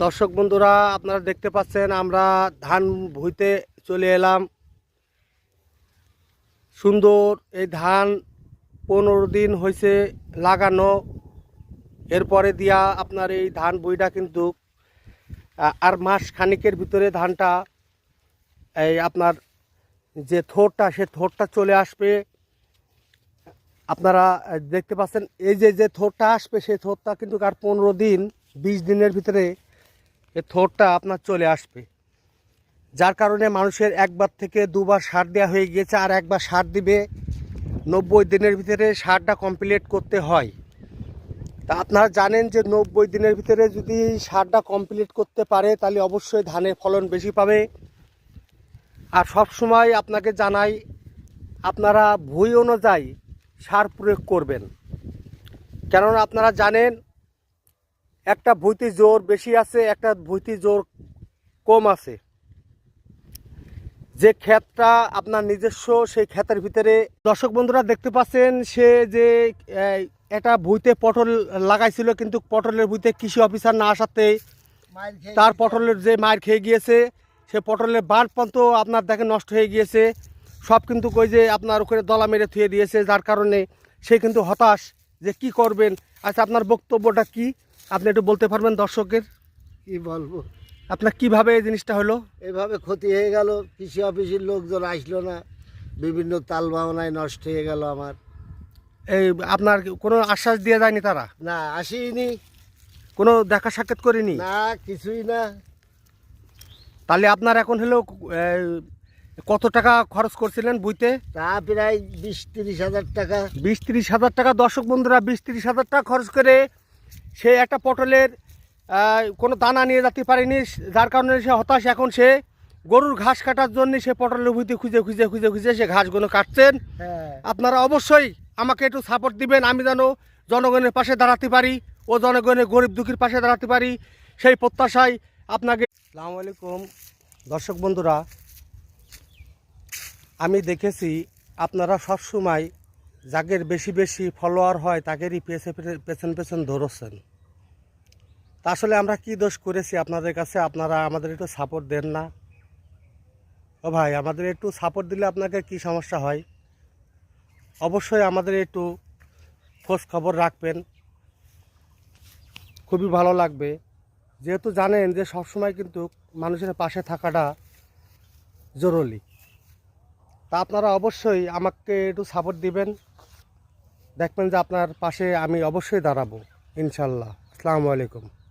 দর্শক বন্ধুরা, আপনারা দেখতে পাচ্ছেন আমরা ধান ভুইতে চলে এলাম। সুন্দর এই ধান 15 দিন হয়েছে লাগানো। এরপরে দিয়া আপনার এই ধান বইটা কিন্তু আর মাস খানিকের ভিতরে ধানটা এই আপনার যে থোরটা সে থোরটা চলে আসবে। আপনারা দেখতে পাচ্ছেন এই যে থোরটা আসবে সেই থোরটা কিন্তু আর 15 দিন 20 দিনের ভিতরে এই থোরটা আপনার চলে আসবে, যার কারণে মানুষের একবার থেকে দুবার সার দেওয়া হয়ে গিয়েছে, আর একবার সার দিবে 90 দিনের ভিতরে সারটা কমপ্লিট করতে হয়। তা আপনারা জানেন যে 90 দিনের ভিতরে যদি সারটা কমপ্লিট করতে পারে তাহলে অবশ্যই ধানের ফলন বেশি পাবে। আর সব সময় আপনাকে জানাই, আপনারা ভুঁই অনুযায়ী সার প্রয়োগ করবেন, কেননা আপনারা জানেন একটা ভুঁইতে জোর বেশি আছে, একটা ভুঁইতে জোর কম আছে। যে ক্ষেতটা আপনার নিজস্ব সেই ক্ষেতের ভিতরে দর্শক বন্ধুরা দেখতে পাচ্ছেন সে যে একটা ভুঁইতে পটল লাগাইছিল, কিন্তু পটলের ভুঁইতে কৃষি অফিসার না আসাতে তার পটলের যে মার খেয়ে গিয়েছে, সে পটলের বাঁধ পর্যন্ত আপনার দেখে নষ্ট হয়ে গিয়েছে। সব কিন্তু কই যে আপনার ওখানে দলা মেরে থুয়ে দিয়েছে, যার কারণে সে কিন্তু হতাশ যে কি করবেন। আচ্ছা, আপনার বক্তব্যটা কি আপনি একটু বলতে পারবেন দর্শকের? কি বলবো, আপনার কিভাবে এই জিনিসটা হলো? এভাবে ক্ষতি হয়ে গেল, কৃষি অফিসের লোকজন আসলো না, বিভিন্ন তাল ভাবনায় নষ্ট হয়ে গেল আমার। এই আপনার কোনো আশ্বাস দিয়ে যায়নি তারা? না, আসিনি, কোনো দেখা সাক্ষাৎ করেনি? না, কিছুই না। তাহলে আপনার এখন হলো কত টাকা খরচ করছিলেন বুইতে? তা প্রায় 20-30 হাজার টাকা। 20-30 হাজার টাকা। দর্শক বন্ধুরা, 20-30 হাজার টাকা খরচ করে সে একটা পটলের কোনো দানা নিয়ে যেতে পারেনি, যার কারণে সে হতাশ। এখন সে গরুর ঘাস কাটার জন্য সে পটলের ভুঁইতে খুঁজে খুঁজে খুঁজে খুঁজে সে ঘাসগুলো কাটছেন। হ্যাঁ, আপনারা অবশ্যই আমাকে একটু সাপোর্ট দিবেন, আমি যেন জনগণের পাশে দাঁড়াতে পারি ও জনগণের গরিব দুঃখীর পাশে দাঁড়াতে পারি, সেই প্রত্যাশায় আপনাকে। আসসালামু আলাইকুম দর্শক বন্ধুরা, আমি দেখেছি আপনারা সবসময় যাদের বেশি বেশি ফলোয়ার হয় তাদেরই পেছন পেছন ধরছেন। তা আসলে আমরা কি দোষ করেছি আপনাদের কাছে? আপনারা আমাদের একটু সাপোর্ট দেন না? ও ভাই, আমাদের একটু সাপোর্ট দিলে আপনাকে কি সমস্যা হয়? অবশ্যই আমাদের একটু খোঁজ খবর রাখবেন, খুবই ভালো লাগবে। যেহেতু জানেন যে সবসময় কিন্তু মানুষের পাশে থাকাটা জরুরি। তা আপনারা অবশ্যই আমাকে একটু সাপোর্ট দিবেন, দেখবেন যে আপনার পাশে আমি অবশ্যই দাঁড়াবো ইনশাল্লাহ। আসসালামু আলাইকুম।